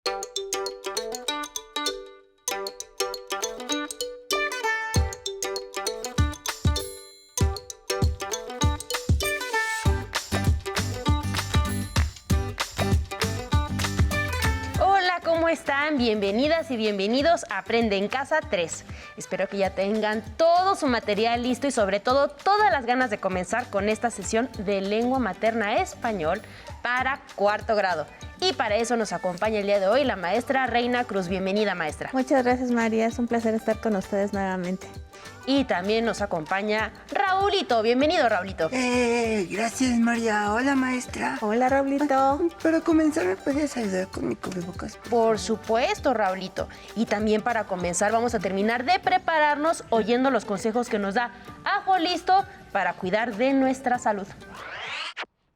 Hola, ¿cómo están? Bienvenidas y bienvenidos a Aprende en Casa 3. Espero que ya tengan todo su material listo y sobre todo todas las ganas de comenzar con esta sesión de lengua materna español para cuarto grado. Y para eso nos acompaña el día de hoy la maestra Reina Cruz. Bienvenida, maestra. Muchas gracias, María. Es un placer estar con ustedes nuevamente. Y también nos acompaña Raulito. Bienvenido, Raulito. Gracias, María. Hola, maestra. Hola, Raulito. Para comenzar, ¿me puedes ayudar con mi cubrebocas? Por supuesto, Raulito. Y también para comenzar vamos a terminar de prepararnos oyendo los consejos que nos da Ajo Listo para cuidar de nuestra salud.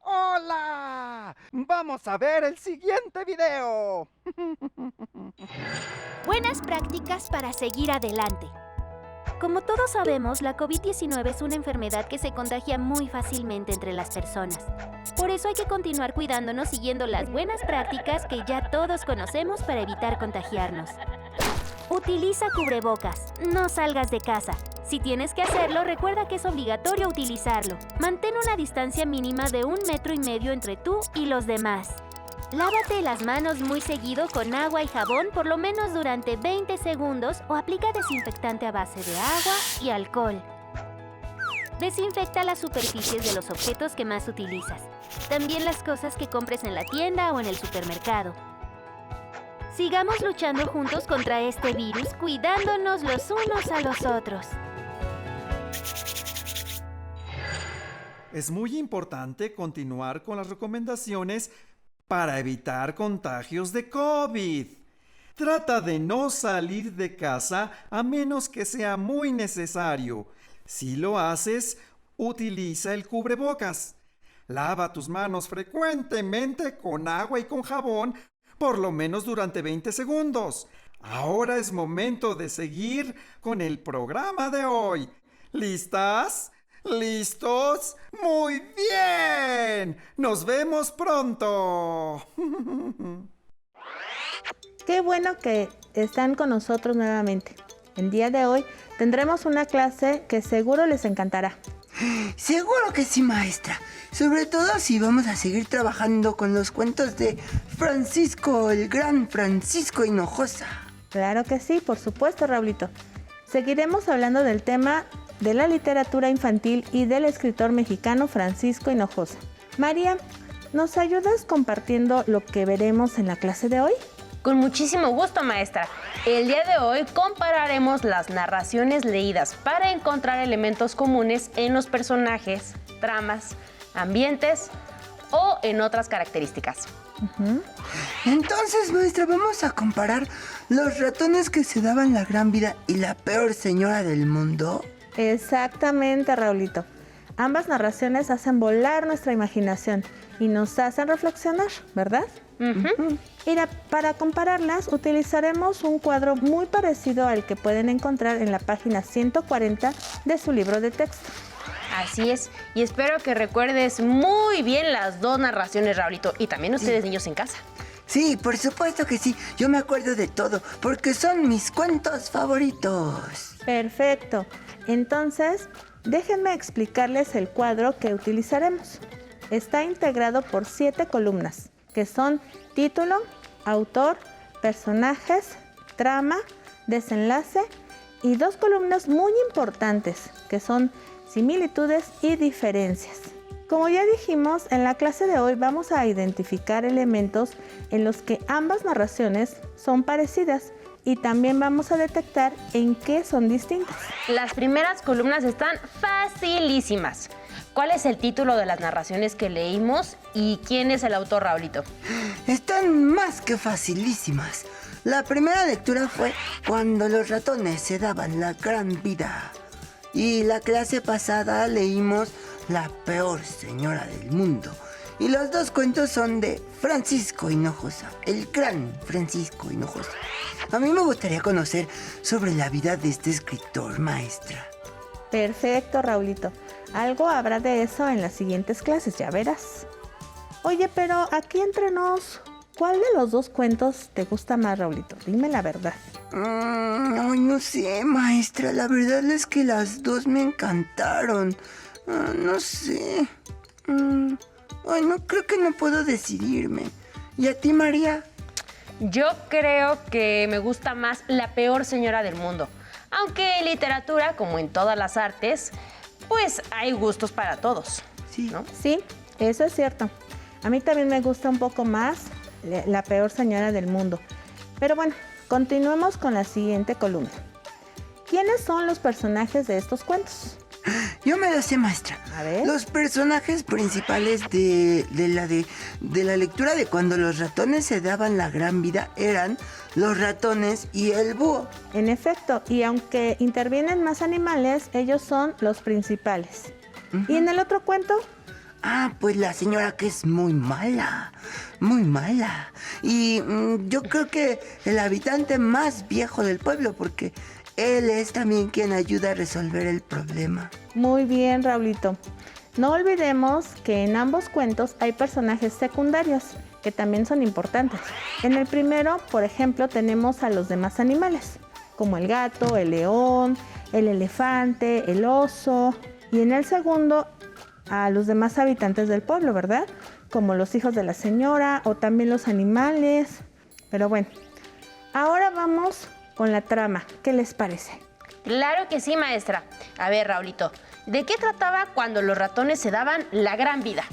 ¡Hola! Vamos a ver el siguiente video. Buenas prácticas para seguir adelante. Como todos sabemos, la COVID-19 es una enfermedad que se contagia muy fácilmente entre las personas. Por eso hay que continuar cuidándonos siguiendo las buenas prácticas que ya todos conocemos para evitar contagiarnos. Utiliza cubrebocas. No salgas de casa. Si tienes que hacerlo, recuerda que es obligatorio utilizarlo. Mantén una distancia mínima de 1,5 metros entre tú y los demás. Lávate las manos muy seguido con agua y jabón por lo menos durante 20 segundos o aplica desinfectante a base de agua y alcohol. Desinfecta las superficies de los objetos que más utilizas. También las cosas que compres en la tienda o en el supermercado. Sigamos luchando juntos contra este virus, cuidándonos los unos a los otros. Es muy importante continuar con las recomendaciones para evitar contagios de COVID. Trata de no salir de casa a menos que sea muy necesario. Si lo haces, utiliza el cubrebocas. Lava tus manos frecuentemente con agua y con jabón, por lo menos durante 20 segundos. Ahora es momento de seguir con el programa de hoy. ¿Listas? ¿Listos? ¡Muy bien! ¡Nos vemos pronto! Qué bueno que están con nosotros nuevamente. El día de hoy tendremos una clase que seguro les encantará. Seguro que sí, maestra. Sobre todo si vamos a seguir trabajando con los cuentos de Francisco, el gran Francisco Hinojosa. Claro que sí, por supuesto, Raulito. Seguiremos hablando del tema de la literatura infantil y del escritor mexicano Francisco Hinojosa. María, ¿nos ayudas compartiendo lo que veremos en la clase de hoy? Con muchísimo gusto, maestra. El día de hoy compararemos las narraciones leídas para encontrar elementos comunes en los personajes, tramas, ambientes o en otras características. Entonces, maestra, vamos a comparar los ratones que se daban la gran vida y la peor señora del mundo. Exactamente, Raulito. Ambas narraciones hacen volar nuestra imaginación y nos hacen reflexionar, ¿verdad? Mira, para compararlas utilizaremos un cuadro muy parecido al que pueden encontrar en la página 140 de su libro de texto. Así es, y espero que recuerdes muy bien las dos narraciones, Raulito, y también ustedes, niños en casa. Sí, por supuesto que sí. Yo me acuerdo de todo, porque son mis cuentos favoritos. Perfecto. Entonces, déjenme explicarles el cuadro que utilizaremos. Está integrado por 7 columnas, que son título, autor, personajes, trama, desenlace y 2 columnas muy importantes, que son similitudes y diferencias. Como ya dijimos, en la clase de hoy vamos a identificar elementos en los que ambas narraciones son parecidas y también vamos a detectar en qué son distintas. Las primeras columnas están facilísimas. ¿Cuál es el título de las narraciones que leímos y quién es el autor, Raulito? Están más que facilísimas. La primera lectura fue Cuando los ratones se daban la gran vida. Y la clase pasada leímos La peor señora del mundo. Y los 2 cuentos son de Francisco Hinojosa, el gran Francisco Hinojosa. A mí me gustaría conocer sobre la vida de este escritor, maestra. Perfecto, Raulito. Algo habrá de eso en las siguientes clases, ya verás. Oye, pero aquí entre nos, ¿Cuál de los dos cuentos te gusta más, Raulito? Dime la verdad. Ay, no sé, maestra. La verdad es que las dos me encantaron. No sé. Ay, no, creo que no puedo decidirme. ¿Y a ti, María? Yo creo que me gusta más La peor señora del mundo. Aunque en literatura, como en todas las artes, pues hay gustos para todos. Sí. ¿No? Sí, eso es cierto. A mí también me gusta un poco más La peor señora del mundo. Pero bueno, continuemos con la siguiente columna. ¿Quiénes son los personajes de estos cuentos? Yo me lo sé, maestra. A ver. Los personajes principales de la lectura de Cuando los ratones se daban la gran vida eran los ratones y el búho. En efecto, y aunque intervienen más animales, ellos son los principales. ¿Y en el otro cuento? Pues la señora que es muy mala, muy mala. Y yo creo que el habitante más viejo del pueblo, porque él es también quien ayuda a resolver el problema. Muy bien, Raulito. No olvidemos que en ambos cuentos hay personajes secundarios que también son importantes. En el primero, por ejemplo, tenemos a los demás animales, como el gato, el león, el elefante, el oso. Y en el segundo, a los demás habitantes del pueblo, ¿verdad? Como los hijos de la señora o también los animales. Pero bueno, ahora vamos con la trama. ¿Qué les parece? Claro que sí, maestra. A ver, Raulito, ¿de qué trataba Cuando los ratones se daban la gran vida?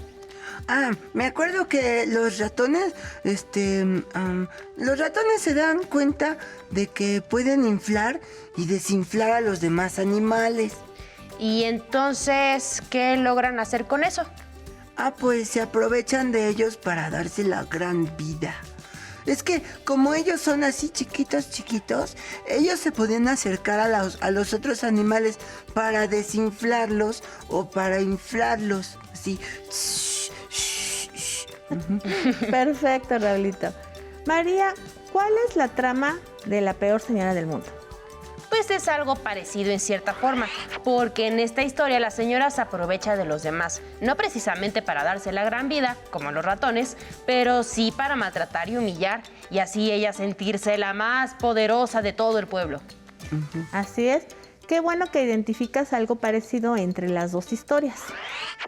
Me acuerdo que los ratones, los ratones se dan cuenta de que pueden inflar y desinflar a los demás animales. Y entonces, ¿qué logran hacer con eso? Pues se aprovechan de ellos para darse la gran vida. Es que como ellos son así chiquitos, ellos se podían acercar a los otros animales para desinflarlos o para inflarlos. Así. Perfecto, Raulito. María, ¿cuál es la trama de La peor señora del mundo? Pues es algo parecido en cierta forma, porque en esta historia la señora se aprovecha de los demás, no precisamente para darse la gran vida, como los ratones, pero sí para maltratar y humillar, y así ella sentirse la más poderosa de todo el pueblo. Así es. Qué bueno que identificas algo parecido entre las dos historias.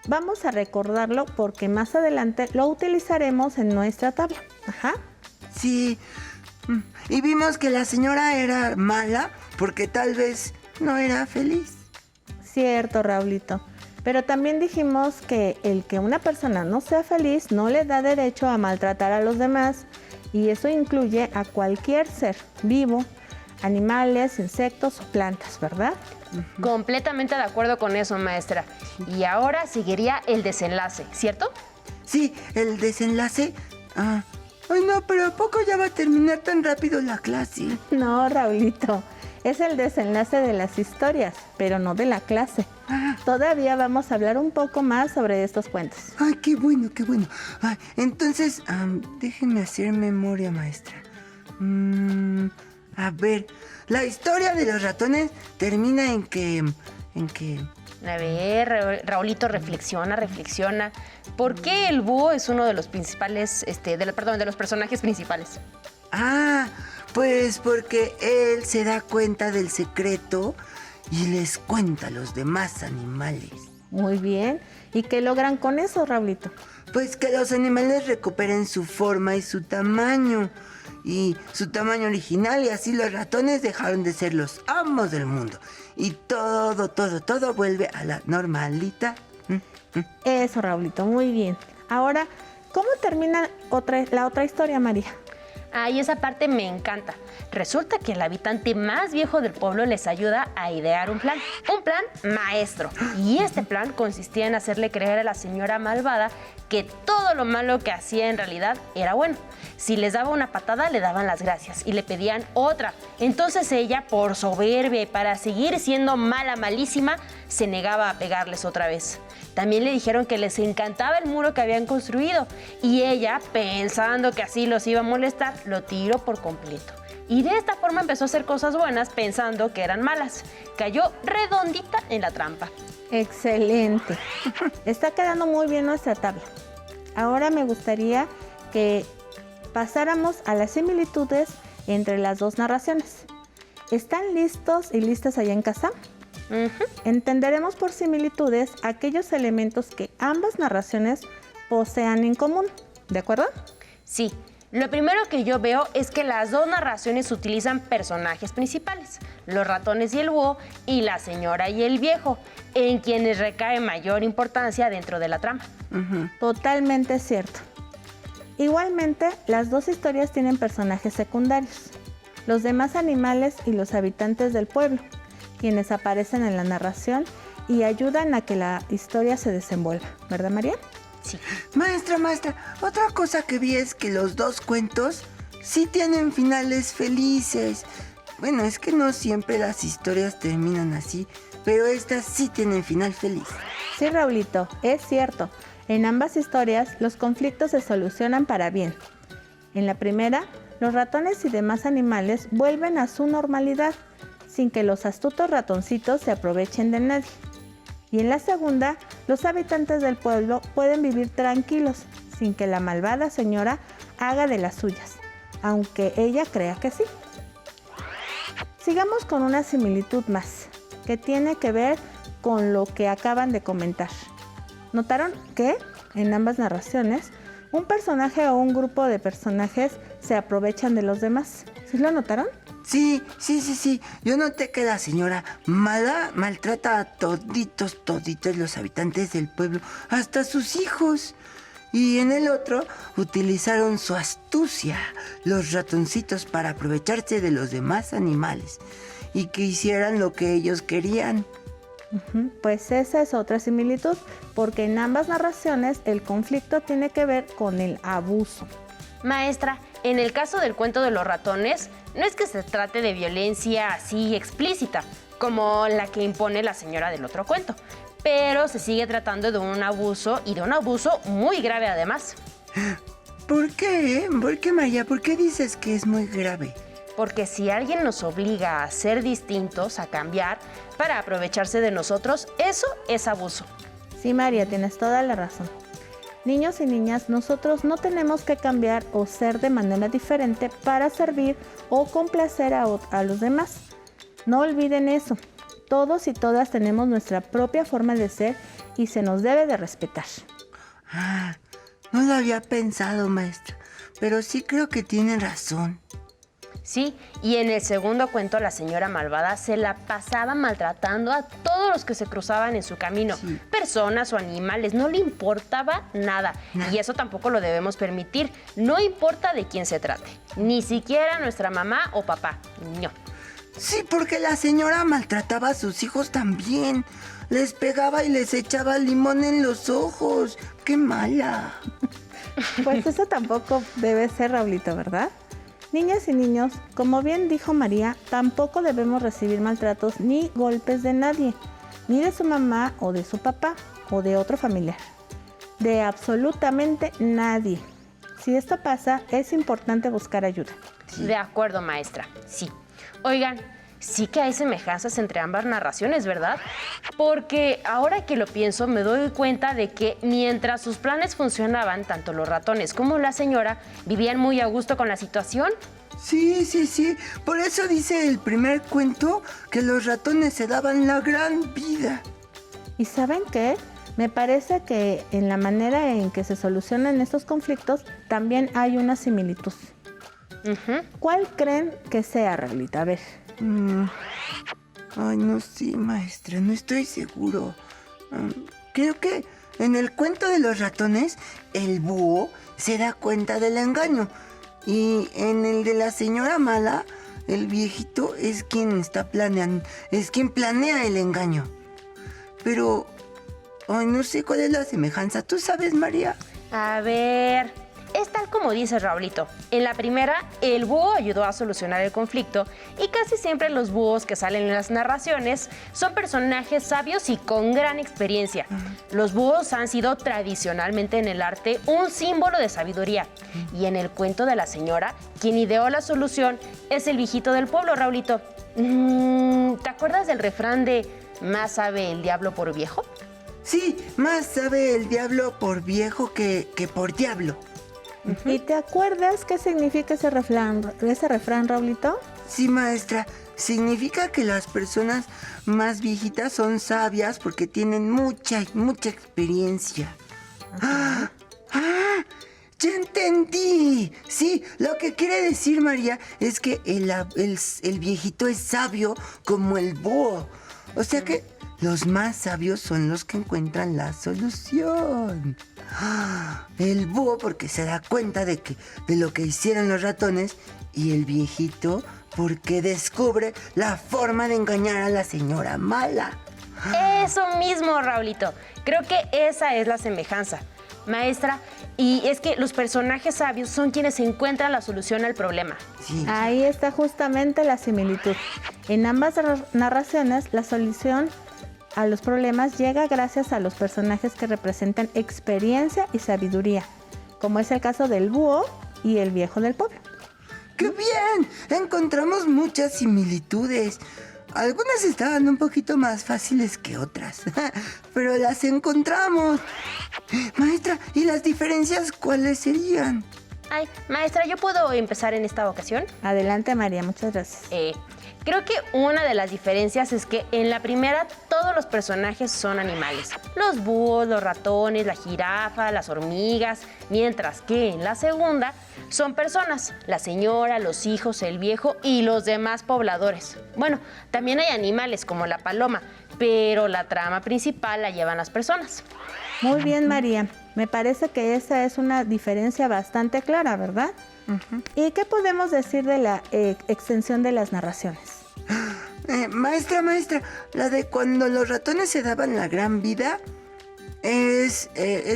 Vamos a recordarlo porque más adelante lo utilizaremos en nuestra tabla. Ajá. Sí. Y vimos que la señora era mala porque tal vez no era feliz. Cierto, Raulito. Pero también dijimos que el que una persona no sea feliz no le da derecho a maltratar a los demás, y eso incluye a cualquier ser vivo, animales, insectos o plantas, ¿verdad? Completamente de acuerdo con eso, maestra. Y ahora seguiría el desenlace, ¿cierto? Sí, el desenlace. Ay, no, pero ¿a poco ya va a terminar tan rápido la clase? No, Raulito. Es el desenlace de las historias, pero no de la clase. Todavía vamos a hablar un poco más sobre estos cuentos. Ay, qué bueno, qué bueno. Entonces, déjenme hacer memoria, maestra. A ver, la historia de los ratones termina en que... A ver, Raulito, reflexiona. ¿Por qué el búho es uno de los principales, de los personajes principales? Pues porque él se da cuenta del secreto y les cuenta a los demás animales. Muy bien. ¿Y qué logran con eso, Raulito? Pues que los animales recuperen su forma y su tamaño. Y su tamaño original, y así los ratones dejaron de ser los amos del mundo. Y todo vuelve a la normalita. Eso, Raulito, muy bien. Ahora, ¿cómo termina la otra historia, María? Y esa parte me encanta. Resulta que el habitante más viejo del pueblo les ayuda a idear un plan maestro. Y este plan consistía en hacerle creer a la señora malvada que todo lo malo que hacía en realidad era bueno. Si les daba una patada, le daban las gracias y le pedían otra. Entonces ella, por soberbia y para seguir siendo malísima, se negaba a pegarles otra vez. También le dijeron que les encantaba el muro que habían construido, y ella, pensando que así los iba a molestar, lo tiró por completo. Y de esta forma empezó a hacer cosas buenas pensando que eran malas. Cayó redondita en la trampa. Excelente. Está quedando muy bien nuestra tabla. Ahora me gustaría que pasáramos a las similitudes entre las dos narraciones. ¿Están listos y listas allá en casa? Entenderemos por similitudes aquellos elementos que ambas narraciones posean en común, ¿de acuerdo? Sí. Lo primero que yo veo es que las dos narraciones utilizan personajes principales, los ratones y el búho, y la señora y el viejo, en quienes recae mayor importancia dentro de la trama. Totalmente cierto. Igualmente, las dos historias tienen personajes secundarios, los demás animales y los habitantes del pueblo, quienes aparecen en la narración y ayudan a que la historia se desenvuelva, ¿verdad, María? Sí. Maestra, otra cosa que vi es que los dos cuentos sí tienen finales felices. Bueno, es que no siempre las historias terminan así, pero estas sí tienen final feliz. Sí, Raulito, es cierto. En ambas historias, los conflictos se solucionan para bien. En la primera, los ratones y demás animales vuelven a su normalidad, sin que los astutos ratoncitos se aprovechen de nadie. Y en la segunda, los habitantes del pueblo pueden vivir tranquilos, sin que la malvada señora haga de las suyas, aunque ella crea que sí. Sigamos con una similitud más, que tiene que ver con lo que acaban de comentar. ¿Notaron que, en ambas narraciones, un personaje o un grupo de personajes se aprovechan de los demás? ¿Sí lo notaron? Sí. Yo noté que la señora mala maltrata a toditos los habitantes del pueblo, hasta sus hijos. Y en el otro utilizaron su astucia, los ratoncitos, para aprovecharse de los demás animales y que hicieran lo que ellos querían. Pues esa es otra similitud, porque en ambas narraciones el conflicto tiene que ver con el abuso. Maestra, en el caso del cuento de los ratones, no es que se trate de violencia así explícita, como la que impone la señora del otro cuento, pero se sigue tratando de un abuso, y de un abuso muy grave además. ¿Por qué? ¿Por qué, María? ¿Por qué dices que es muy grave? Porque si alguien nos obliga a ser distintos, a cambiar, para aprovecharse de nosotros, eso es abuso. Sí, María, tienes toda la razón. Niños y niñas, nosotros no tenemos que cambiar o ser de manera diferente para servir o complacer a los demás. No olviden eso. Todos y todas tenemos nuestra propia forma de ser y se nos debe de respetar. No lo había pensado, maestra, pero sí creo que tiene razón. Sí, y en el segundo cuento la señora malvada se la pasaba maltratando a todos los que se cruzaban en su camino. Sí. Personas o animales, no le importaba nada. Y eso tampoco lo debemos permitir. No importa de quién se trate. Ni siquiera nuestra mamá o papá. No. Sí, porque la señora maltrataba a sus hijos también. Les pegaba y les echaba limón en los ojos. ¡Qué mala! Pues eso tampoco debe ser, Raulito, ¿verdad? Niñas y niños, como bien dijo María, tampoco debemos recibir maltratos ni golpes de nadie, ni de su mamá o de su papá o de otro familiar. De absolutamente nadie. Si esto pasa, es importante buscar ayuda. Sí. De acuerdo, maestra. Sí. Oigan, sí que hay semejanzas entre ambas narraciones, ¿verdad? Porque ahora que lo pienso me doy cuenta de que mientras sus planes funcionaban, tanto los ratones como la señora vivían muy a gusto con la situación. Sí. Por eso dice el primer cuento que los ratones se daban la gran vida. ¿Y saben qué? Me parece que en la manera en que se solucionan estos conflictos también hay una similitud. ¿Cuál creen que sea, Raulita? A ver. Ay, no sé, maestra, no estoy seguro. Creo que en el cuento de los ratones, el búho se da cuenta del engaño. Y en el de la señora mala, el viejito es quien está planeando, es quien planea el engaño. Pero, ay, no sé cuál es la semejanza. ¿Tú sabes, María? A ver, es tal como dice Raulito. En la primera, el búho ayudó a solucionar el conflicto y casi siempre los búhos que salen en las narraciones son personajes sabios y con gran experiencia. Los búhos han sido tradicionalmente en el arte un símbolo de sabiduría. Y en el cuento de la señora, quien ideó la solución es el viejito del pueblo, Raulito. ¿Te acuerdas del refrán de "más sabe el diablo por viejo"? Sí, más sabe el diablo por viejo que por diablo. ¿Y te acuerdas qué significa ese refrán, Raulito? Sí, maestra. Significa que las personas más viejitas son sabias porque tienen mucha experiencia. ¡Ah! ¡Ah! ¡Ya entendí! Sí, lo que quiere decir María es que el viejito es sabio como el búho. O sea que los más sabios son los que encuentran la solución. ¡Ah! El búho porque se da cuenta de lo que hicieron los ratones, y el viejito porque descubre la forma de engañar a la señora mala. Eso mismo, Raulito. Creo que esa es la semejanza, maestra. Y es que los personajes sabios son quienes encuentran la solución al problema. Sí. Ahí está justamente la similitud. En ambas narraciones, la solución a los problemas llega gracias a los personajes que representan experiencia y sabiduría, como es el caso del búho y el viejo del pueblo. ¡Qué bien! Encontramos muchas similitudes. Algunas estaban un poquito más fáciles que otras, pero las encontramos. Maestra, ¿y las diferencias cuáles serían? Ay, maestra, ¿yo puedo empezar en esta ocasión? Adelante, María, muchas gracias. Creo que una de las diferencias es que en la primera todos los personajes son animales. Los búhos, los ratones, la jirafa, las hormigas, mientras que en la segunda son personas, la señora, los hijos, el viejo y los demás pobladores. Bueno, también hay animales como la paloma, pero la trama principal la llevan las personas. Muy bien, María. Me parece que esa es una diferencia bastante clara, ¿verdad? ¿Y qué podemos decir de la extensión de las narraciones? Maestra, la de cuando los ratones se daban la gran vida es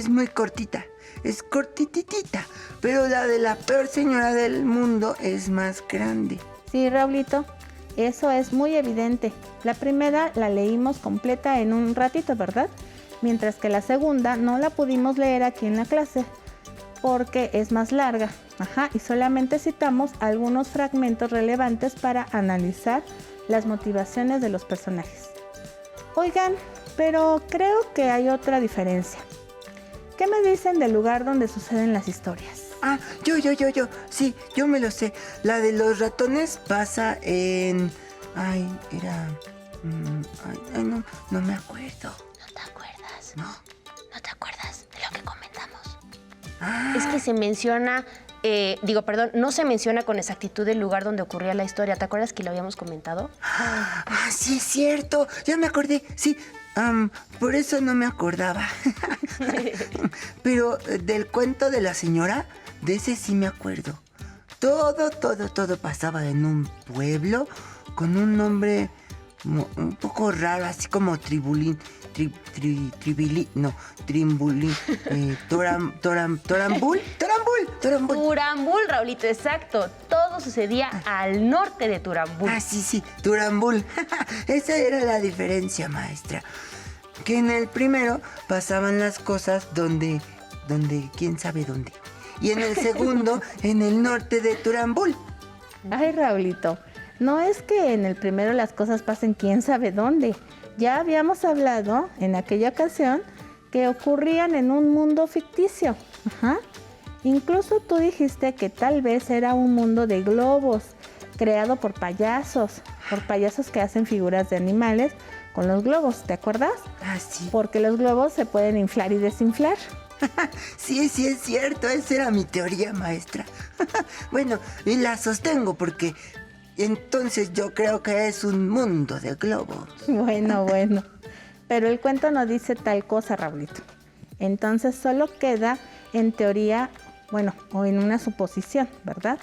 muy cortita, es cortititita, pero la de la peor señora del mundo es más grande. Sí, Raulito, eso es muy evidente. La primera la leímos completa en un ratito, ¿verdad? Mientras que la segunda no la pudimos leer aquí en la clase porque es más larga. Y solamente citamos algunos fragmentos relevantes para analizar las motivaciones de los personajes. Oigan, pero creo que hay otra diferencia. ¿Qué me dicen del lugar donde suceden las historias? Ah, yo. Sí, yo me lo sé. La de los ratones pasa en... Ay, era... no me acuerdo. ¿No te acuerdas? No. ¿No te acuerdas de lo que comentamos? Ah, Es que se menciona... no se menciona con exactitud el lugar donde ocurría la historia. ¿Te acuerdas que lo habíamos comentado? sí es cierto. Ya me acordé. Sí, por eso no me acordaba. Pero del cuento de la señora, de ese sí me acuerdo. Todo pasaba en un pueblo con un nombre un poco raro, así como Tribulín. Trimbulín, Torambul. Turambul, Raulito, exacto. Todo sucedía al norte de Turambul. Ah, sí, Turambul. Esa era la diferencia, maestra. Que en el primero pasaban las cosas donde, quién sabe dónde. Y en el segundo, en el norte de Turambul. Ay, Raulito, no es que en el primero las cosas pasen quién sabe dónde. Ya habíamos hablado en aquella ocasión que ocurrían en un mundo ficticio. Incluso tú dijiste que tal vez era un mundo de globos, creado por payasos que hacen figuras de animales con los globos, ¿te acuerdas? Ah, sí. Porque los globos se pueden inflar y desinflar. Sí, es cierto, esa era mi teoría, maestra. Bueno, y la sostengo porque entonces yo creo que es un mundo de globos. Bueno, pero el cuento no dice tal cosa, Raulito. Entonces solo queda en teoría, o en una suposición, ¿verdad?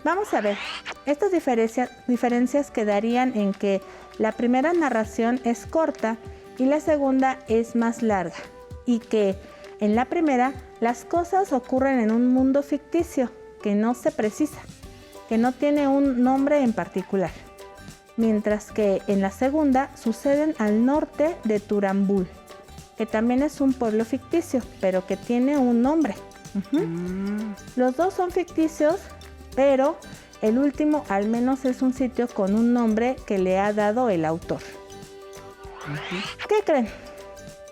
Vamos a ver, estas diferencias quedarían en que la primera narración es corta y la segunda es más larga, y que en la primera las cosas ocurren en un mundo ficticio que no se precisa, que no tiene un nombre en particular, mientras que en la segunda suceden al norte de Turambul, que también es un pueblo ficticio, pero que tiene un nombre. Los dos son ficticios, pero el último al menos es un sitio con un nombre que le ha dado el autor. ¿Qué creen?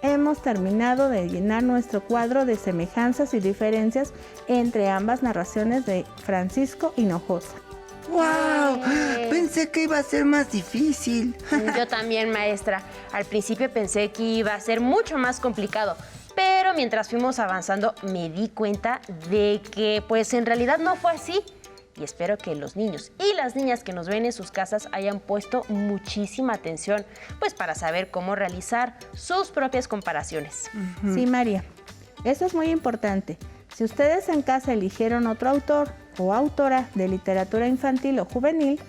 hemos terminado de llenar nuestro cuadro de semejanzas y diferencias entre ambas narraciones de Francisco Hinojosa. ¡Wow! Pensé que iba a ser más difícil. Yo también, maestra. Al principio pensé que iba a ser mucho más complicado, pero mientras fuimos avanzando me di cuenta de que pues en realidad no fue así. Y espero que los niños y las niñas que nos ven en sus casas hayan puesto muchísima atención, pues para saber cómo realizar sus propias comparaciones. Sí, María, eso es muy importante. Si ustedes en casa eligieron otro autor o autora de literatura infantil o juvenil,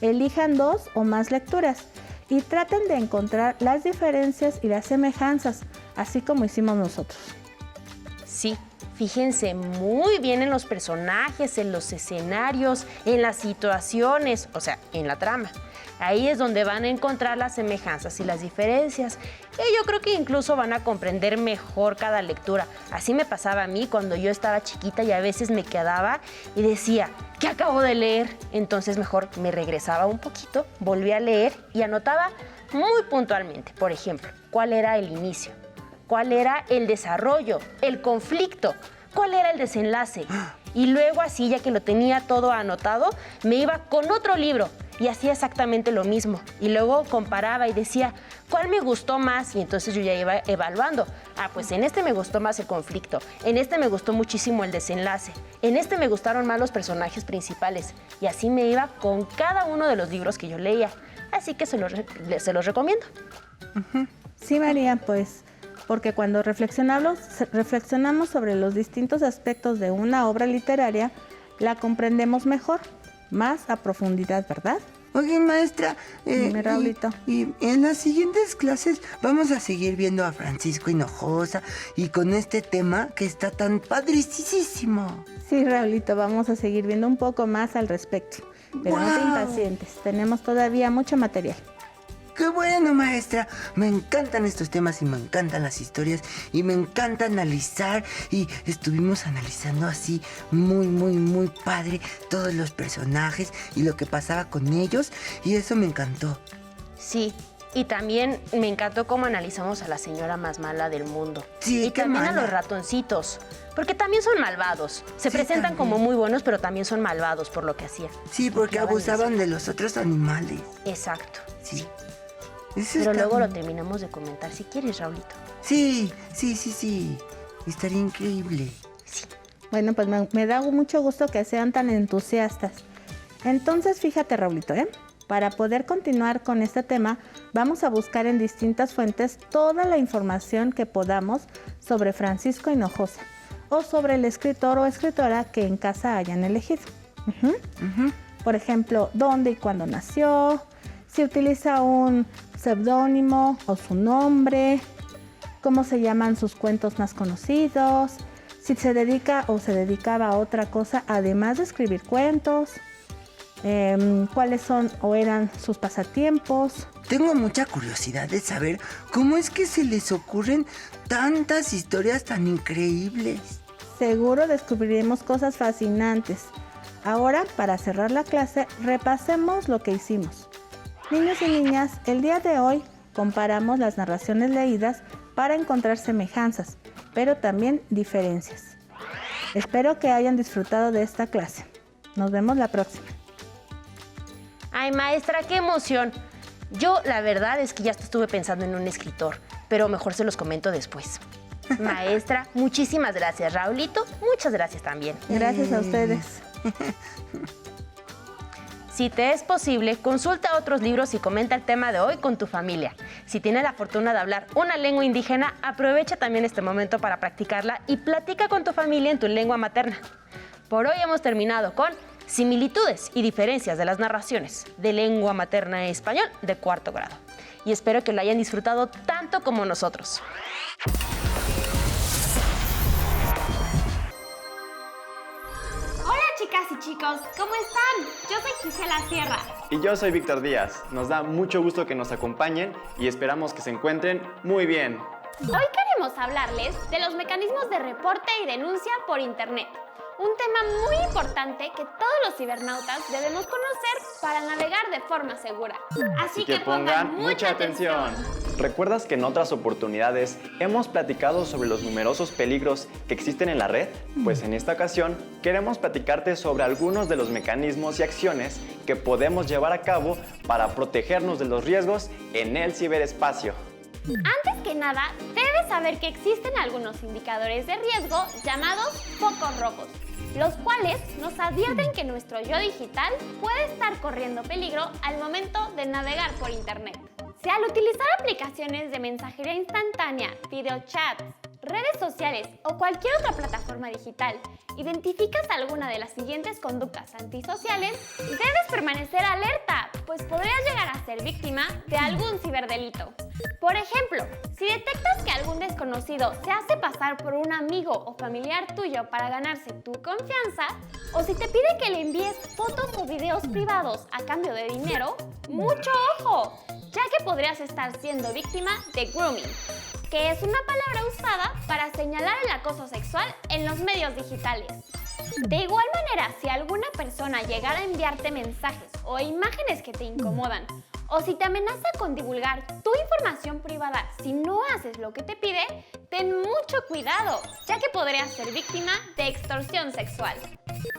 elijan 2 o más lecturas y traten de encontrar las diferencias y las semejanzas, así como hicimos nosotros. Sí, fíjense muy bien en los personajes, en los escenarios, en las situaciones, o sea, en la trama. Ahí es donde van a encontrar las semejanzas y las diferencias. Y yo creo que incluso van a comprender mejor cada lectura. Así me pasaba a mí cuando yo estaba chiquita y a veces me quedaba y decía, ¿qué acabo de leer? Entonces mejor me regresaba un poquito, volvía a leer y anotaba muy puntualmente. Por ejemplo, ¿cuál era el inicio? ¿Cuál era el desarrollo? ¿El conflicto? ¿Cuál era el desenlace? Y luego así, ya que lo tenía todo anotado, me iba con otro libro y hacía exactamente lo mismo. Y luego comparaba y decía, ¿cuál me gustó más? Y entonces yo ya iba evaluando. Ah, pues en este me gustó más el conflicto. En este me gustó muchísimo el desenlace. En este me gustaron más los personajes principales. Y así me iba con cada uno de los libros que yo leía. Así que se los recomiendo. Sí, María, pues porque cuando reflexionamos sobre los distintos aspectos de una obra literaria, la comprendemos mejor, más a profundidad, ¿verdad? Oye, maestra, Dime, Raulito. y en las siguientes clases vamos a seguir viendo a Francisco Hinojosa y con este tema que está tan padricísimo. Sí, Raulito, vamos a seguir viendo un poco más al respecto. Pero no te ¡Guau! impacientes, tenemos todavía mucho material. ¡Qué bueno, maestra! Me encantan estos temas y me encantan las historias y me encanta analizar y estuvimos analizando así muy padre todos los personajes y lo que pasaba con ellos y eso me encantó. Sí, y también me encantó cómo analizamos a la señora más mala del mundo. Sí, y qué también mala. a los ratoncitos, porque también son malvados. Se Sí, presentan también. como muy buenos, pero también son malvados por lo que hacían. Sí, porque Acaban de abusaban de los otros animales. Exacto. Sí. Eso Pero está luego lo muy- terminamos de comentar si quieres, Raulito. Sí. Estaría increíble. Bueno, pues me da mucho gusto que sean tan entusiastas. Entonces, fíjate, Raulito, para poder continuar con este tema, vamos a buscar en distintas fuentes toda la información que podamos sobre Francisco Hinojosa o sobre el escritor o escritora que en casa hayan elegido. Por ejemplo, dónde y cuándo nació, si utiliza un seudónimo o su nombre, cómo se llaman sus cuentos más conocidos, si se dedica o se dedicaba a otra cosa además de escribir cuentos, cuáles son o eran sus pasatiempos. Tengo mucha curiosidad de saber cómo es que se les ocurren tantas historias tan increíbles. Seguro descubriremos cosas fascinantes. Ahora, para cerrar la clase, repasemos lo que hicimos. Niños y niñas, el día de hoy comparamos las narraciones leídas para encontrar semejanzas, pero también diferencias. Espero que hayan disfrutado de esta clase. Nos vemos la próxima. Ay, maestra, qué emoción. Yo, la verdad es que ya estuve pensando en un escritor, pero mejor se los comento después. Maestra, muchísimas gracias. Raulito, muchas gracias también. Gracias a ustedes. Si te es posible, consulta otros libros y comenta el tema de hoy con tu familia. Si tienes la fortuna de hablar una lengua indígena, aprovecha también este momento para practicarla y platica con tu familia en tu lengua materna. Por hoy hemos terminado con similitudes y diferencias de las narraciones de lengua materna en español de cuarto grado. Y espero que lo hayan disfrutado tanto como nosotros. Hola chicas y chicos, ¿cómo están? Yo soy Gisela Sierra. Y yo soy Víctor Díaz. Nos da mucho gusto que nos acompañen y esperamos que se encuentren muy bien. Hoy queremos hablarles de los mecanismos de reporte y denuncia por Internet. Un tema muy importante que todos los cibernautas debemos conocer para navegar de forma segura. Así Que pongan mucha atención. ¿Recuerdas que en otras oportunidades hemos platicado sobre los numerosos peligros que existen en la red? Pues en esta ocasión queremos platicarte sobre algunos de los mecanismos y acciones que podemos llevar a cabo para protegernos de los riesgos en el ciberespacio. Antes que nada, debes saber que existen algunos indicadores de riesgo llamados focos rojos, los cuales nos advierten que nuestro yo digital puede estar corriendo peligro al momento de navegar por Internet. Si al utilizar aplicaciones de mensajería instantánea, videochats, redes sociales o cualquier otra plataforma digital, identificas alguna de las siguientes conductas antisociales, debes permanecer alerta, pues podrías llegar a ser víctima de algún ciberdelito. Por ejemplo, si detectas que algún desconocido se hace pasar por un amigo o familiar tuyo para ganarse tu confianza, o si te pide que le envíes fotos o videos privados a cambio de dinero, ¡mucho ojo!, ya que podrías estar siendo víctima de grooming, que es una palabra usada para señalar el acoso sexual en los medios digitales. De igual manera, si alguna persona llegara a enviarte mensajes o imágenes que te incomodan, o si te amenaza con divulgar tu información privada si no haces lo que te pide, ten mucho cuidado, ya que podrías ser víctima de extorsión sexual.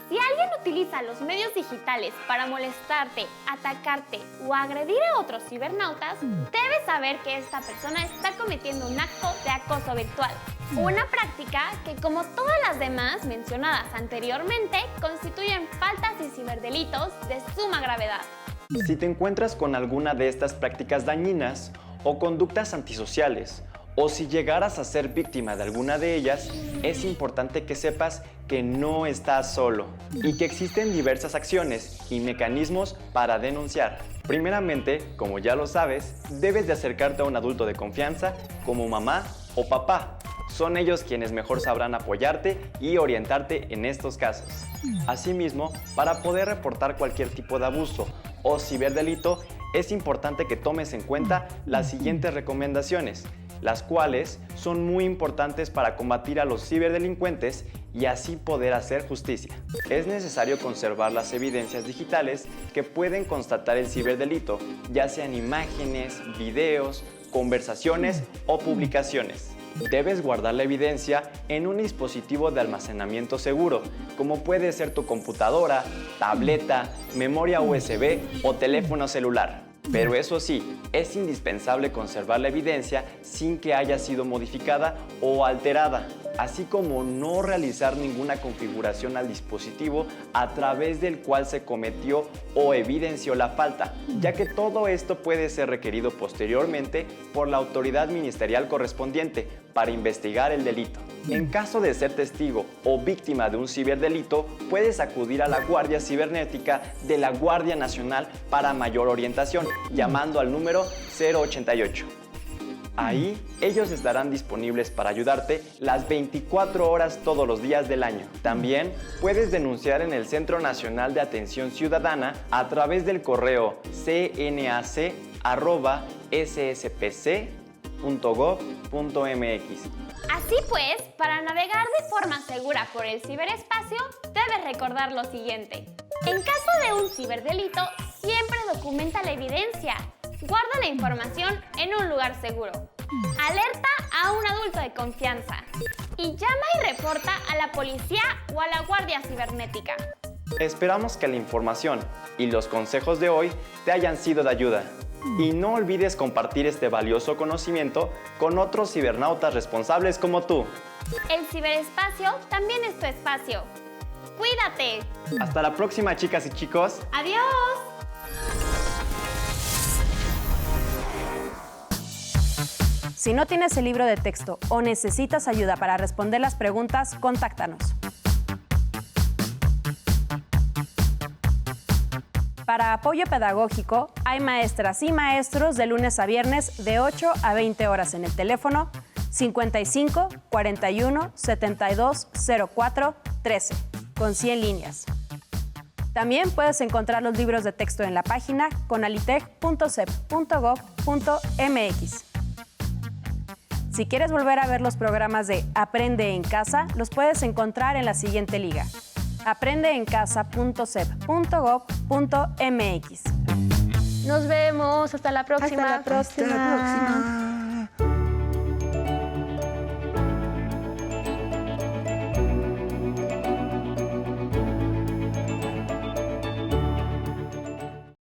Si alguien utiliza los medios digitales para molestarte, atacarte o agredir a otros cibernautas, debes saber que esta persona está cometiendo un acto de acoso virtual, una práctica que, como todas las demás mencionadas anteriormente, constituyen faltas y ciberdelitos de suma gravedad. Si te encuentras con alguna de estas prácticas dañinas o conductas antisociales, o si llegaras a ser víctima de alguna de ellas, es importante que sepas que no estás solo y que existen diversas acciones y mecanismos para denunciar. Primeramente, como ya lo sabes, debes de acercarte a un adulto de confianza como mamá o papá. Son ellos quienes mejor sabrán apoyarte y orientarte en estos casos. Asimismo, para poder reportar cualquier tipo de abuso o ciberdelito, es importante que tomes en cuenta las siguientes recomendaciones, las cuales son muy importantes para combatir a los ciberdelincuentes y así poder hacer justicia. Es necesario conservar las evidencias digitales que pueden constatar el ciberdelito, ya sean imágenes, videos, conversaciones o publicaciones. Debes guardar la evidencia en un dispositivo de almacenamiento seguro, como puede ser tu computadora, tableta, memoria USB o teléfono celular. Pero eso sí, es indispensable conservar la evidencia sin que haya sido modificada o alterada, así como no realizar ninguna configuración al dispositivo a través del cual se cometió o evidenció la falta, ya que todo esto puede ser requerido posteriormente por la autoridad ministerial correspondiente para investigar el delito. En caso de ser testigo o víctima de un ciberdelito, puedes acudir a la Guardia Cibernética de la Guardia Nacional para mayor orientación, llamando al número 088. Ahí, ellos estarán disponibles para ayudarte las 24 horas todos los días del año. También puedes denunciar en el Centro Nacional de Atención Ciudadana a través del correo cnac@sspc.gov.mx. Así pues, para navegar de forma segura por el ciberespacio, debes recordar lo siguiente. En caso de un ciberdelito, siempre documenta la evidencia. Guarda la información en un lugar seguro. Alerta a un adulto de confianza. Y llama y reporta a la policía o a la Guardia Cibernética. Esperamos que la información y los consejos de hoy te hayan sido de ayuda. Y no olvides compartir este valioso conocimiento con otros cibernautas responsables como tú. El ciberespacio también es tu espacio. ¡Cuídate! Hasta la próxima, chicas y chicos. ¡Adiós! Si no tienes el libro de texto o necesitas ayuda para responder las preguntas, contáctanos. Para apoyo pedagógico, hay maestras y maestros de lunes a viernes de 8 a 20 horas en el teléfono 55 41 72 04 13, con 100 líneas. También puedes encontrar los libros de texto en la página conalitec.cep.gov.mx. Si quieres volver a ver los programas de Aprende en Casa, los puedes encontrar en la siguiente liga: aprendeencasa.cep.gov.mx. Nos vemos, hasta la próxima. Hasta la próxima. Hasta la próxima.